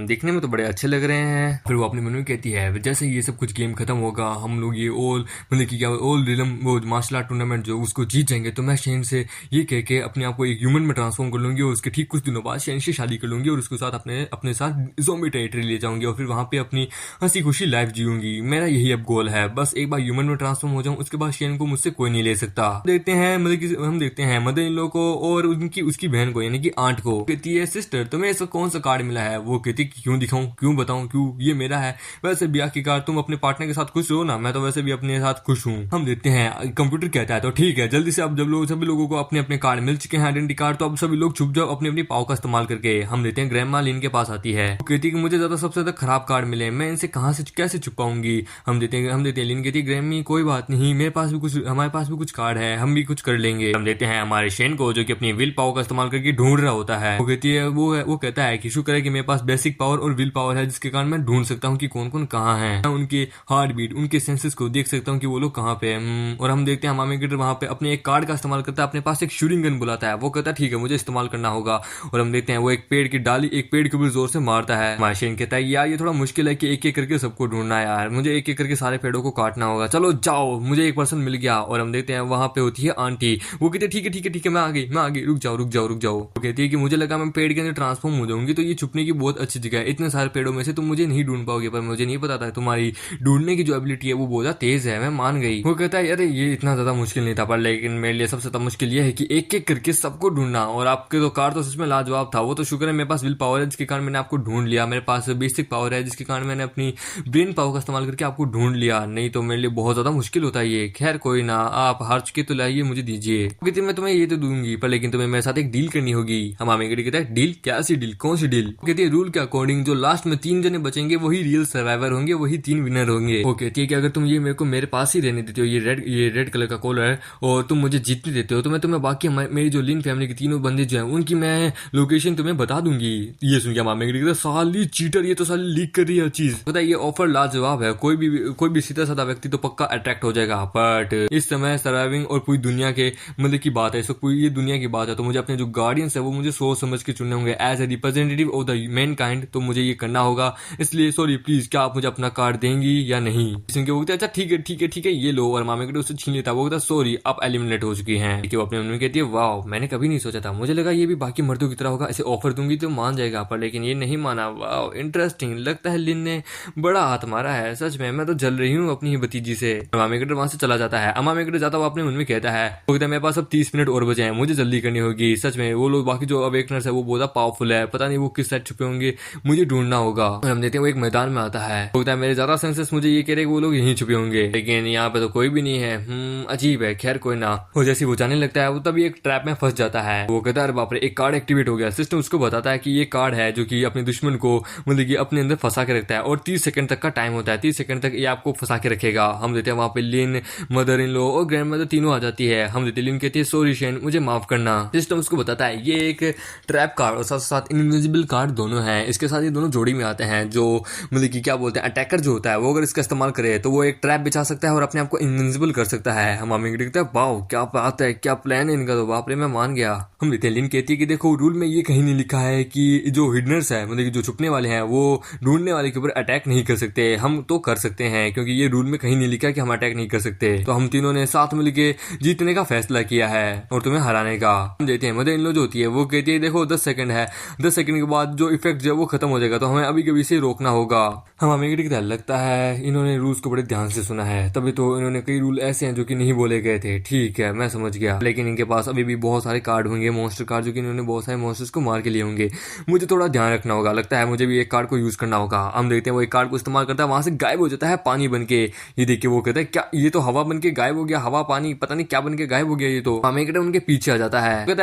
S1: दिखने में तो बड़े अच्छे लग रहे हैं। फिर वो अपनी मन में कहती है जैसे ये सब कुछ गेम खत्म होगा हम लोग ये ओल मतलब कि क्या ओल रिलम वो मार्शल आर्ट टूर्नामेंट जो उसको जीत जाएंगे, तो मैं शेन से ये कह के अपने आप को एक ह्यूमन में ट्रांसफॉर्म कर लूंगी और उसके ठीक कुछ दिनों बाद शेन से शादी कर लूंगी और उसके साथ अपने साथ ज़ॉम्बी टेरिटरी ले जाऊंगी और फिर वहां पे अपनी हंसी खुशी लाइफ जीऊंगी। मेरा यही अब गोल है, बस एक बार ह्यूमन में ट्रांसफॉर्म हो जाऊं उसके बाद शेन को मुझसे कोई नहीं ले सकता। देखते हैं मतलब कि हम देखते हैं मदर इन लॉ को और उनकी उसकी बहन को यानी कि आंट को। कहती है सिस्टर तुम्हें ऐसा कौन सा कार्ड मिला है? वो कहती क्यों दिखाऊं, क्यों बताऊं, क्यों ये मेरा है, वैसे भी आखिरकार तुम अपने पार्टनर के साथ खुश हो ना, मैं तो वैसे भी अपने साथ खुश हूँ। हम देखते हैं कंप्यूटर कहता है तो ठीक है जल्दी से अब जब सभी लोगों को अपने अपने कार्ड मिल चुके हैं आइडेंटिटी कार्ड, तो अब सभी लोग छुप जाओ अपनी अपनी पावर का इस्तेमाल करके। हम देते हैं ग्रैंडमा लिन के पास आती है, वो कहती है कि मुझे सबसे ज्यादा खराब कार्ड मिले, मैं इनसे कहां से कैसे छुपाऊंगी। हम देते हैं लिन कहती है ग्रैमी कोई बात नहीं, मेरे पास भी कुछ हमारे पास भी कुछ कार्ड है, हम भी कुछ कर लेंगे। हम देते हैं हमारे शेन को जो कि अपनी विल पावर का इस्तेमाल करके ढूंढ रहा होता है, वो कहती है वो कहता है कि शुक्र है कि मेरे पास बेसिक पावर और विल पावर है जिसके कारण मैं ढूंढ सकता हूँ कि कौन कौन कहाँ है, मैं उनके हार्ट बीट उनके सेंसेस को देख सकता हूँ कि वो लोग कहाँ पे हैं। और हम देखते हैं हमारे गिटर वहां पे अपने एक कार्ड का इस्तेमाल करता है, अपने पास एक शूटिंग गन बुलाता है, वो कहता है ठीक है मुझे इस्तेमाल करना होगा। और हम देखते हैं वो एक पेड़ के ऊपर जोर से मारता है। हमारा शेन कहता है यार ये थोड़ा मुश्किल है कि एक एक करके सबको ढूंढना है यार, मुझे एक एक करके सारे पेड़ों को काटना होगा, चलो जाओ मुझे एक पर्सन मिल गया। और हम देखते हैं वहां पे होती है आंटी, वो कहती है ठीक है मैं आ गई, रुक जाओ। वो कहती है कि मुझे लगा मैं पेड़ के अंदर ट्रांसफॉर्म हो जाऊंगी तो ये छुपने की बहुत अच्छी जगह है, इतने सारे पेड़ों में से तुम मुझे नहीं ढूंढ पाओगे, पर मुझे नहीं पता था तुम्हारी ढूंढने की जो एबिलिटी है वो बहुत तेज है, मैं मान गई। वो कहता है अरे ये इतना ज्यादा मुश्किल नहीं था, पर लेकिन मेरे लिए सबसे ज्यादा मुश्किल ये है कि एक एक करके सबको ढूंढना, और आपके तो कार तो सच में लाजवाब था, वो तो शुक्र है मेरे पास विल पावर है जिसके कारण मैंने आपको ढूंढ लिया, मेरे पास बेसिक पावर है जिसके कारण मैंने अपनी ब्रेन पावर का इस्तेमाल करके आपको ढूंढ लिया, नहीं तो मेरे लिए बहुत ज्यादा मुश्किल होता है ये। खैर कोई ना, आप हार चुके तो लाइए मुझे दीजिए, कहती मैं तुम्हें ये तो दूंगी पर लेकिन तुम्हें मेरे साथ एक डील करनी होगी। हम कहता है डील, क्या सी डील, कौन सी डील? कहती है रूल के अकॉर्डिंग जो लास्ट में 3 जने बचेंगे वही रियल सर्वाइवर होंगे, वही 3 विनर होंगे। वो कहती है कि अगर तुम ये मेरे को मेरे पास ही रहने देते हो, ये रेड कलर का कॉलर है, और तुम मुझे जीतने देते हो तो मैं तुम्हें बाकी मेरी जो लिन फैमिली के 3 बंदे जो है उनकी मैं लोकेशन तुम्हें बता दूंगी। ये सुन के मामे कहता साली चीटर, ये तो साली लीक कर रही है चीज। पता है ये ऑफर लाजवाब है, कोई भी सीधा साधा व्यक्ति तो पक्का अट्रैक्ट हो जाएगा, बट इस समय सर्वाइविंग और पूरी दुनिया के मतलब की बात है, इसको पूरी ये दुनिया की बात है, तो मुझे अपने जो गार्डियंस है वो मुझे सोच समझ के चुनने होंगे as a representative of the mankind, तो मुझे ये करना होगा, इसलिए सॉरी प्लीज क्या आप मुझे अपना कार्ड देंगी या नहीं? वो कहते अच्छा ठीक है ये लो, और मामे कहते उससे छीन लेता, वो कहता सॉरी आप एलिमिनेट हो चुकी हैं। वो अपने मन में कहती है वाह मैंने कभी नहीं सोचा था, मुझे लगा ये भी बाकी मर्दों की तरह होगा, ऐसे ऑफर दूंगी तो मान जाएगा, पर लेकिन ये नहीं माना। वाह इंटरेस्टिंग, लगता है लिन ने बड़ा हाथ मारा है, सच में मैं तो जल रही हूँ अपनी ही भतीजी से। मामी कटर वहां से चला जाता है। मामी कटर जाता हुआ अपने मन में कहता है वो कहता है मेरे पास अब 30 मिनट और बचे हैं, मुझे जल्दी करनी होगी। सच में वो लोग बाकी जो अवेकनर्स है वो बहुत पावरफुल है, पता नहीं वो किस साइड छुपे होंगे, मुझे ढूंढना होगा। और हम देखते हैं वो एक मैदान में आता है। वो कहता है मेरे ज्यादा सेंसेस मुझे ये कह रहे वो लोग यहीं छुपे होंगे, लेकिन यहाँ पे तो कोई भी नहीं है। अजीब है, खैर कोई ना। वो जैसे वो जाने लगता है वो तभी एक ट्रैप में फंस जाता है। वो कहता है बाप रे, एक कार्ड एक्टिवेट हो गया। सिस्टम उसको बताता है कि ये कार्ड है जो कि अपने दुश्मन को मतलब कि अपने अंदर फंसा के रखता है और 30 सेकंड तक का टाइम होता है। 30 सेकंड तक ये आपको फंसा के रखेगा। हम देते हैं वहां पे लिन, मदर इन लॉ और ग्रैंड मदर तीनों आ जाती है। हम देते लिन कहती है सॉरी शेन, मुझे माफ करना। सिस्टम उसको बताता है ये एक ट्रैप कार्ड और साथ साथ इनविजिबल कार्ड दोनों हैं। इसके साथ ये दोनों जोड़ी में आते हैं। जो मतलब कि क्या बोलते हैं अटैकर जो होता है वो अगर इसका इस्तेमाल करे तो वो एक ट्रैप बिछा सकता है और अपने आप को इनविजिबल कर सकता है। हम मामी देखते हैं वाओ क्या बात है, क्या प्लान है इनका, तो बाप रे मैं मान गया। हम देते हैं लिन कहती है कि देखो रूल में ये कहीं नहीं लिखा है कि जो हिडनर्स है मतलब कि जो छुपने वाले हैं वो ढूंढने वाले के ऊपर अटैक नहीं कर सकते। हम तो कर सकते हैं क्योंकि ये रूल में कहीं नहीं लिखा कि हम अटैक नहीं कर सकते। तो हम तीनों ने साथ मिलकर जीतने का फैसला किया है और तुम्हें हराने का। हम देते हैं मदर इन लॉ जो होती है वो कहती है देखो 10 सेकंड है, 10 सेकंड के बाद जो इफेक्ट जो वो खत्म हो जाएगा, तो हमें अभी कभी से रोकना होगा। हम हमें लगता है इन्होंने रूल्स को बड़े ध्यान से सुना है, तभी तो इन्होंने कई रूल ऐसे हैं जो कि नहीं बोले गए थे। ठीक है मैं समझ गया, लेकिन इनके पास अभी भी बहुत सारे कार्ड होंगे, मॉन्स्टर कार्ड, जो कि इन्होंने बहुत सारे मॉन्स्टर्स को मार के लिए होंगे। मुझे थोड़ा ध्यान रखना होगा, लगता है मुझे भी एक कार्ड को यूज करना होगा। हम देखते हैं वो एक कार्ड को इस्तेमाल करता है, वहां से गायब हो जाता है पानी बन के। ये देख के वो कहता है क्या ये तो हवा बन के गायब हो गया, हवा पानी पता नहीं क्या बन के गायब हो गया। ये तो हमें उनके पीछे आ जाता है।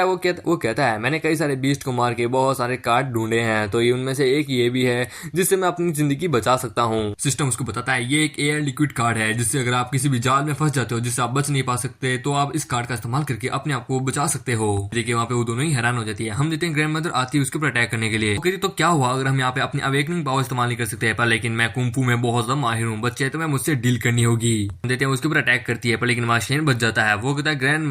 S1: वो कहता है मैंने कई सारे बीस्ट को मार के बहुत सारे कार्ड ढूंढे हैं, तो ये उनमें से एक ये भी है जिससे मैं अपनी जिंदगी बचा सकता हूँ। सिस्टम उसको बताता है ये एक एयर लिक्विड कार्ड है जिससे अगर आप किसी भी जाल में फंस जाते हो जिससे आप बच नहीं पा सकते, तो आप इस कार्ड का इस्तेमाल करके अपने आप को बचा सकते हो। देखिए वहाँ पे वो दोनों ही हैरान हो जाती है। हम देते हैं ग्रैंड मदर आती है उसके ऊपर अटैक करने के लिए। कहती तो क्या हुआ अगर हम यहाँ पे अपनी अवेकनिंग पावर इस्तेमाल नहीं कर सकते, पर लेकिन मैं कुंफू में बहुत ज्यादा माहिर हूँ, बच्चे तो मैं मुझसे डील करनी होगी। हम देते हैं उसके ऊपर अटैक करती है, पर लेकिन वहाँ शेन बच जाता है। वो कहता है ग्रैंड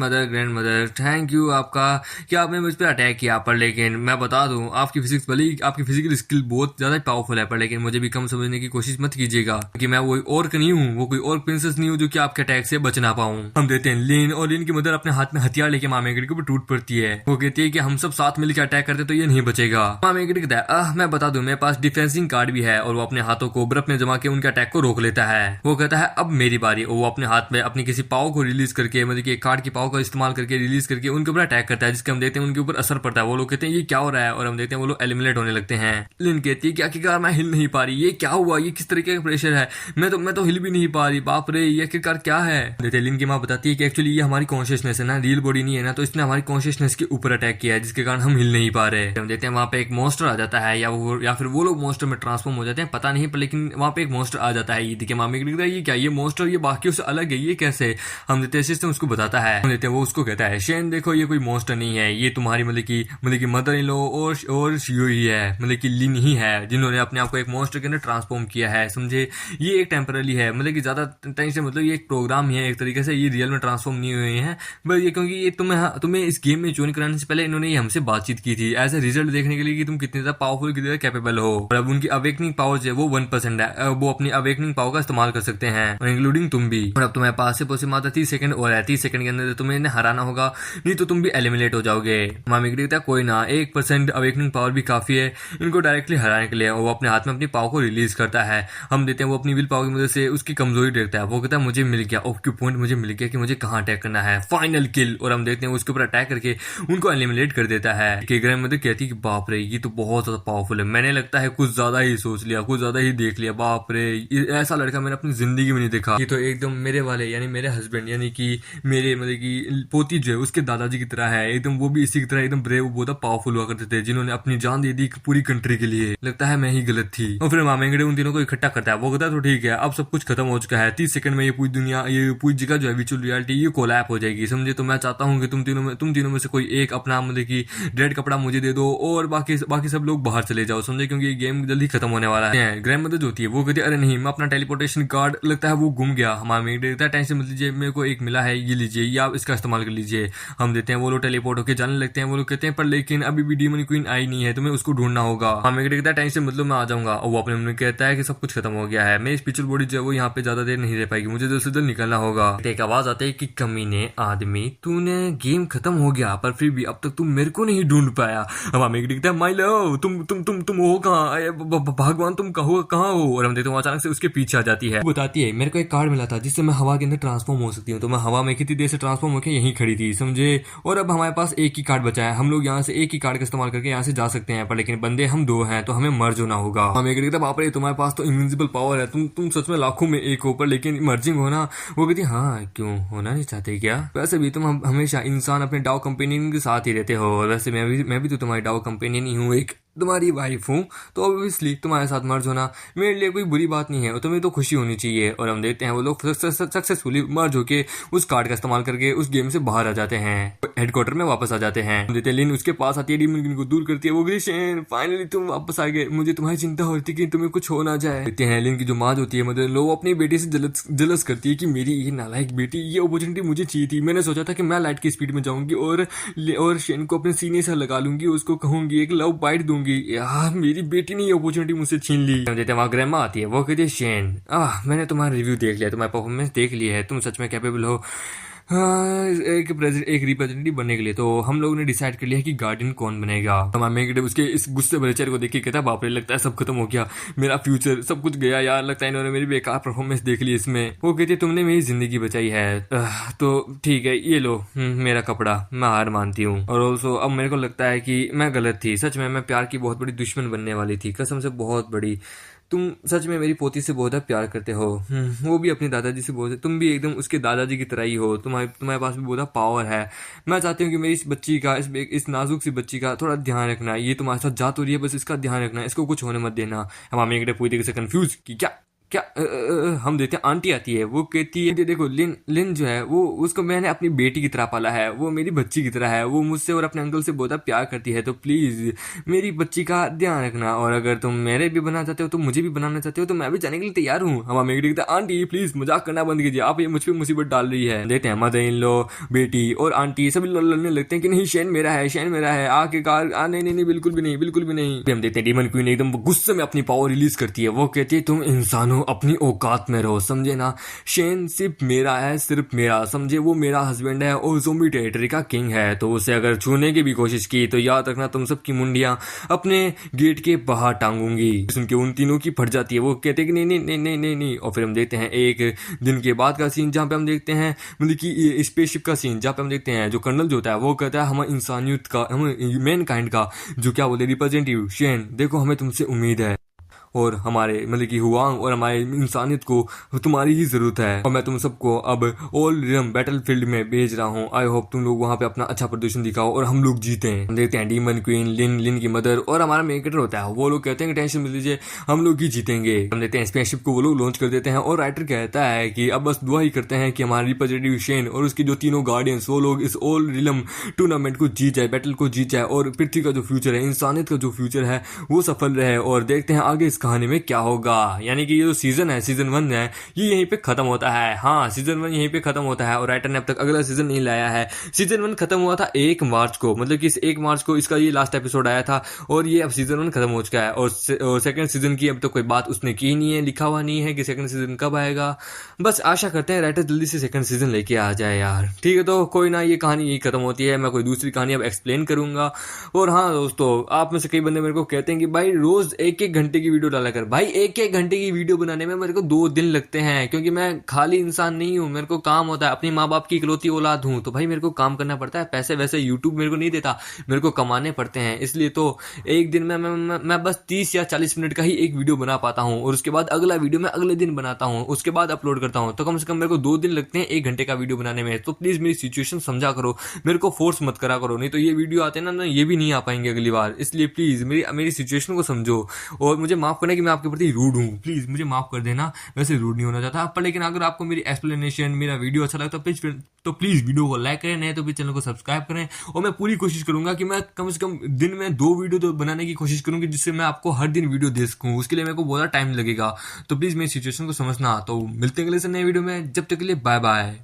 S1: मदर थैंक यू आपका कि आपने मुझ पर अटैक किया, पर लेकिन मैं बता दूं आपकी फिजिक्स भले आपकी फिजिकल स्किल बहुत ज्यादा पावरफुल है, पर लेकिन मुझे भी कम समझने की कोशिश मत कीजिएगा कि मैं वो और नहीं हूँ, वो कोई और प्रिंसेस नहीं हूँ जो कि आपके अटैक से बच ना पाऊं। हम देते हैं लिन, और लिन की मदर अपने हाथ में हथियार लेके मामेगढ़ के ऊपर टूट पड़ती है। वो कहती है कि हम सब साथ मिलकर अटैक करते तो ये नहीं बचेगा। मामेगढ़ कहता है मैं बता दूं मेरे पास डिफेंसिंग कार्ड भी है, और वो अपने हाथों को बर्फ में जमा के उनके अटैक को रोक लेता है। वो कहता है अब मेरी बारी, और वो अपने हाथ में अपनी किसी पावर को रिलीज करके मतलब कि कार्ड की पावर का इस्तेमाल करके रिलीज करके उनके ऊपर अटैक करता है, जिसके हम देखते हैं उनके ऊपर असर पड़ता है। वो लोग कहते हैं ये क्या हो रहा है, और हम देखते हैं वो लोग एलिमिनेट होने लगते हैं। लिन कहती है कि आखिरकार मैं हिल नहीं पा रही, ये क्या हुआ, ये किस तरीके का प्रेशर है, मैं तो हिल भी नहीं पा रही, बाप रे ये आखिरकार क्या है। देखते लिन की माँ बताती है कि एक्चुअली ये हमारी कॉन्शियसनेस है ना, रियल बॉडी नहीं है ना, तो इसने हमारी कॉन्शियसनेस के ऊपर अटैक किया है जिसके कारण हम हिल नहीं पा रहे। हम देखते हैं वहां पे एक मॉन्स्टर आ जाता है, या फिर वो लोग मॉन्स्टर में ट्रांसफॉर्म हो जाते हैं, पता नहीं, पर लेकिन वहां पे एक मॉन्स्टर आ जाता है। ये देखिए मामी को दिखता है ये क्या, ये मॉन्स्टर ये बाकियों से अलग है, ये कैसे। हम देते हैं सिस्टम उसको बताता है। हम देते हैं वो उसको कहता है शेन देखो ये कोई मॉन्स्टर नहीं है, ये तुम्हारी मतलब की मदर इन लॉ और शियो ही है, मतलब की लिन ही है जिन्होंने अपने आप को एक मॉन्स्टर के अंदर ट्रांसफॉर्म किया है, समझे। ये एक टेम्पररी है, मतलब कि ज्यादा टाइम से मतलब ये एक प्रोग्राम ही है एक तरीके से, ये रियल में ट्रांसफॉर्म नहीं हुए हैं, बस ये क्योंकि ये तुम्हें इस गेम में ज्वाइन कराने से पहले इन्होंने ये हमसे बातचीत की थी एज ए रिजल्ट देखने के लिए कि तुम कितने ज्यादा पावरफुल, कितने ज्यादा कैपेबल हो। और अब उनकी अवेकनिंग पावर जो है वो 1% है, वो अपनी अवेकनिंग पावर का इस्तेमाल कर सकते हैं, इंक्लूडिंग तुम भी। और अब तुम्हारे पास से पोसे मात्र 30 सेकंड और है, 30 सेकंड के अंदर तुम्हें इन्हें हराना होगा, नहीं तो तुम भी एलिमिनेट हो जाओगे। मामी कहता है कोई ना, 1% अवेकनिंग पावर भी काफी है इनको डायरेक्टली हराने के लिए। वो अपने हाथ में अपनी पावर को रिलीज करता है। हम देते हैं वो अपनी विल पावर की मदद से उसकी कमजोरी देखता है। वो कहता है मुझे मिल गया, ओके पॉइंट मुझे मिल गया कि मुझे कहाँ अटैक करना है, फाइनल किल। और हम देखते हैं उसके ऊपर अटैक करके उनको एलिमिनेट कर देता है। कि ग्रैंड मदर कहती है कि बाप रे ये तो बहुत ज्यादा पावरफुल है, मैंने लगता है कुछ ज्यादा ही सोच लिया, कुछ ज्यादा ही देख लिया, बाप रे ऐसा लड़का मैंने अपनी जिंदगी में नहीं देखा। ये तो एकदम मेरे वाले यानी मेरे हस्बैंड यानी कि मेरे मतलब की पोती जो है उसके दादाजी की तरह है, एकदम वो भी इसी की तरह एकदम ब्रेव बहुत पावरफुल हुआ करते थे, जिन्होंने अपनी जान दे दी पूरी कंट्री के लिए। लगता है मैं ही गलत थी। और फिर मामेंगड़े उन तीनों को इकट्ठा करता है। वो कहता है तो ठीक है अब सब कुछ खत्म हो चुका है, 30 सेकंड में ये पूरी दुनिया, ये पूरी जगह जो है विचुअल रियलिटी ये कोलैप हो जाएगी, समझे। तो मैं चाहता हूँ कि तुम तीनों में से कोई एक अपना मतलब की रेड कपड़ा मुझे दे दो और बाकी सब लोग बाहर चले जाओ, समझे, क्योंकि ये गेम जल्दी खत्म होने वाला है। ग्रैंड मदर जो होती है वो कहती है अरे नहीं मैं अपना टेलीपोर्टेशन कार्ड लगता है वो गुम गया, हमारे टेंशन मत लीजिए, मेरे को एक मिला है ये लीजिए, ये आप इसका इस्तेमाल कर लीजिए। हम देते हैं वो लोग टेलीपोर्ट होकर जाने लगते हैं। वो लोग कहते हैं पर लेकिन अभी भी डीमन क्वीन आई नहीं है, तुम्हें उसको ढूंढना होगा। हमें कहता है टेंशन मतलब मैं आ जाऊंगा। और वो अपने मन में कहता है कि सब कुछ खत्म हो गया है, मेरी स्पिरिचुअल बॉडी जो है वो यहाँ पे ज्यादा देर नहीं रह पाएगी, मुझे जल्द से जल्द निकलना होगा। एक आवाज आती है कि कमीने आदमी तूने गेम खत्म हो गया पर फिर भी अब तक तुम मेरे को नहीं ढूंढ पाया। अब हमें दिखता है माई लव तुम हो कहाँ, भगवान तुम कहाँ हो। और हम देखते हैं अचानक से उसके पीछे आ जाती है। बताती है मेरे को एक कार्ड मिला था जिससे मैं हवा के अंदर ट्रांसफॉर्म हो सकती हूँ, तो मैं हवा में कितनी देर से ट्रांसफॉर्म होकर यहीं खड़ी थी, समझे। और अब हमारे पास एक ही कार्ड बचा है, हम लोग यहाँ से एक ही कार्ड का इस्तेमाल करके यहाँ से जा सकते हैं, पर लेकिन बंदे हम 2 हैं तो हमें मर्ज होना होगा। हमें कहता बाप रे तुम्हारे पास तो इनविजिबल पावर है, तुम सच में लाखों में एक हो, पर लेकिन मर्जिंग होना। वो कहती हाँ क्यों होना नहीं चाहते क्या? वैसे भी तुम हमेशा इंसान अपने डाउ कंपेनियन के साथ ही रहते हो, वैसे मैं भी तो तुम्हारी डाउ कंपेनियन ही हूँ, एक तुम्हारी वाइफ हूँ, तो ऑब्वियसली तुम्हारे साथ मर्ज होना मेरे लिए कोई बुरी बात नहीं है और तुम्हें तो खुशी होनी चाहिए। और हम देखते हैं वो लोग सक्सेसफुली मर्ज होके उस कार्ड का इस्तेमाल करके उस गेम से बाहर आ जाते हैं, हेडक्वार्टर में वापस आ जाते हैं। देते लिन उसके पास आती है, डीमन को दूर करती है, वो कहती शेन फाइनली तुम वापस आ गए, मुझे तुम्हारी चिंता हो रही थी कि तुम्हें कुछ हो ना जाए। देखते हैं लिन की जो माँ होती है मदर लो अपनी बेटी से जलस करती है कि मेरी ये नालायक बेटी, ये अपॉर्चुनिटी मुझे चाहिए थी, मैंने सोचा था कि मैं लाइट की स्पीड में जाऊंगी और शेन को अपने सीने से लगा लूंगी, उसको कहूंगी एक लव बाइट दूंगी, यार मेरी बेटी ने ये अपॉर्चुनिटी मुझसे छीन ली। देते वहाँ ग्रैंडमा आती है, वो कहती है शेन मैंने तुम्हारा रिव्यू देख लिया, तुम्हारी परफॉर्मेंस देख ली है, तुम सच में कैपेबल हो एक रिप्रेजेंटेटिव बनने के लिए। तो हम लोगों ने डिसाइड कर लिया कि गार्डियन कौन बनेगा। हमारे उसके इस गुस्से भरे चेहरे को देख के कहता बाप रे लगता है सब खत्म हो गया, मेरा फ्यूचर सब कुछ गया यार, लगता है इन्होंने मेरी बेकार परफॉर्मेंस देख ली इसमें। वो कहती तुमने मेरी जिंदगी बचाई है तो ठीक है ये लो मेरा कपड़ा, मैं हार मानती हूँ। और ऑल्सो अब मेरे को लगता है कि मैं गलत थी, सच में मैं प्यार की बहुत बड़ी दुश्मन बनने वाली थी, कसम से बहुत बड़ी। तुम सच में मेरी पोती से बहुत प्यार करते हो, वो भी अपने दादाजी से बहुत, तुम भी एकदम उसके दादाजी की तरह ही हो, तुम्हारे पास भी बहुत पावर है। मैं चाहती हूँ कि मेरी इस बच्ची का इस नाजुक सी बच्ची का थोड़ा ध्यान रखना, ये तुम्हारे साथ जा तो रही है बस इसका ध्यान रखना, इसको कुछ होने मत देना। हम हमें एक पूरी तरीके से कंफ्यूज कि क्या क्या हम देखते हैं आंटी आती है, वो कहती है देखो लिन जो है वो उसको मैंने अपनी बेटी की तरह पाला है, वो मेरी बच्ची की तरह है, वो मुझसे और अपने अंकल से बहुत प्यार करती है, तो प्लीज मेरी बच्ची का ध्यान रखना, और अगर तुम मेरे भी बनाना चाहते हो तो मुझे भी बनाना चाहते हो तो मैं भी जाने के लिए तैयार हूँ। हम मेरी आंटी प्लीज मजाक करना बंद कीजिए, आप ये मुझ पर मुसीबत डाल रही है। देखते हैं मदर इन लो बेटी और आंटी सभी लड़ने लगते हैं कि नहीं शेन मेरा है, शेन मेरा है, आके कार नहीं बिल्कुल भी नहीं, बिल्कुल भी नहीं। हम देखते हैं डीमन क्वीन एकदम गुस्से में अपनी पावर रिलीज करती है, वो कहती है तुम इंसान हो अपनी औकात में रहो, समझे ना, शेन सिर्फ मेरा है, सिर्फ मेरा, समझे, वो मेरा हस्बैंड है और ज़ोंबी टेरिटरी का किंग है, तो उसे अगर छूने की भी कोशिश की तो याद रखना तुम सबकी मुंडियां अपने गेट के बाहर टांगूंगी। सुन के उन तीनों की फट जाती है, वो कहते हैं कि नहीं नहीं नहीं नहीं नहीं। और फिर हम देखते हैं एक दिन के बाद का सीन जहाँ पे हम देखते हैं मतलब कि स्पेसशिप का सीन, जहाँ पे हम देखते हैं जो कर्नल जो होता है वो कहता है हम इंसानियत का, हम मैन काइंड का जो क्या बोलते रिप्रेजेंटेटिव शेन, देखो हमें तुमसे उम्मीद है और हमारे मतलब कि हुआंग और हमारे इंसानियत को तुम्हारी ही जरूरत है, और मैं तुम सबको अब ऑल रिदम बैटल फील्ड में भेज रहा हूँ। आई होप तुम लोग वहाँ पे अपना अच्छा प्रदर्शन दिखाओ और हम लोग जीते हैं। हम देखते हैं डीमन क्वीन लिन की मदर और हमारा मेकेटर होता है, वो लोग कहते हैं कि टेंशन मत लीजिए हम लोग ही जीतेंगे। हम देखते हैं स्पेसशिप को वो लोग लॉन्च कर देते हैं और राइटर कहता है कि अब बस दुआ ही करते हैं कि हमारे रिप्रेजेंटेटिव शेन और उसके जो तीनों गार्डियंस वो लोग इस ऑल रिलम टूर्नामेंट को जीत जाए, बैटल को जीत जाए और पृथ्वी का जो फ्यूचर है, इंसानियत का जो फ्यूचर है वो सफल रहे। और देखते हैं आगे इस कहानी में क्या होगा, यानी कि ये जो सीजन है, सीजन 1 है, ये यहीं पे खत्म होता है। हाँ सीजन 1 यहीं पे खत्म होता है और राइटर ने अब तक अगला सीजन नहीं लाया है। सीजन 1 खत्म हुआ था 1 मार्च को, मतलब कि 1 मार्च को इसका ये लास्ट एपिसोड आया था और ये अब सीजन 1 खत्म हो चुका है और सेकंड सीजन की अब तक कोई बात उसने की नहीं है, लिखा हुआ नहीं है कि सेकंड सीजन कब आएगा। बस आशा करते हैं राइटर जल्दी से सेकंड सीजन लेके आ जाए यार। ठीक है तो कोई ना, ये कहानी यही खत्म होती है, मैं कोई दूसरी कहानी अब एक्सप्लेन करूंगा। और हाँ दोस्तों, आप में से कई बंदे मेरे को कहते हैं कि भाई रोज 1-1 घंटे की वीडियो डाला कर। भाई 1-1 घंटे की वीडियो बनाने में मेरे को 2 दिन लगते हैं, क्योंकि मैं खाली इंसान नहीं हूँ, मेरे को काम होता है, अपनी माँ बाप की इकलौती औलाद हूँ, तो भाई मेरे को काम करना पड़ता है। पैसे वैसे यूट्यूब मेरे को नहीं देता, मेरे को कमाने पड़ते हैं, इसलिए तो एक दिन में मैं बस 30 या 40 मिनट का ही एक वीडियो बना पाता हूँ और उसके बाद अगला वीडियो मैं अगले दिन बनाता हूँ, उसके बाद अपलोड करता हूँ, तो कम से कम मेरे को 2 दिन लगते हैं 1 घंटे का वीडियो बनाने में। तो प्लीज मेरी सिचुएशन समझा करो, मेरे को फोर्स मत करा करो, नहीं तो ये वीडियो आते ना ये भी नहीं आ पाएंगे अगली बार। इसलिए प्लीज मेरी सिचुएशन को समझो और मुझे माफ करना कि मैं आपके प्रति रूड हूँ, प्लीज मुझे माफ कर देना, वैसे रूड नहीं होना चाहता पर लेकिन अगर आपको मेरी एक्सप्लेनेशन, मेरा वीडियो अच्छा लगता है तो प्लीज वीडियो को लाइक करें, नहीं तो प्लीज चैनल को सब्सक्राइब करें। और मैं पूरी कोशिश करूंगा कि मैं कम से कम दिन में 2 वीडियो तो बनाने की कोशिश करूंगी, जिससे मैं आपको हर दिन वीडियो दे सकूं। उसके लिए मेरे को बहुत टाइम लगेगा, तो प्लीज मेरी सिचुएशन को समझना। तो मिलते हैं अगले नए वीडियो में, जब तक के लिए बाय बाय।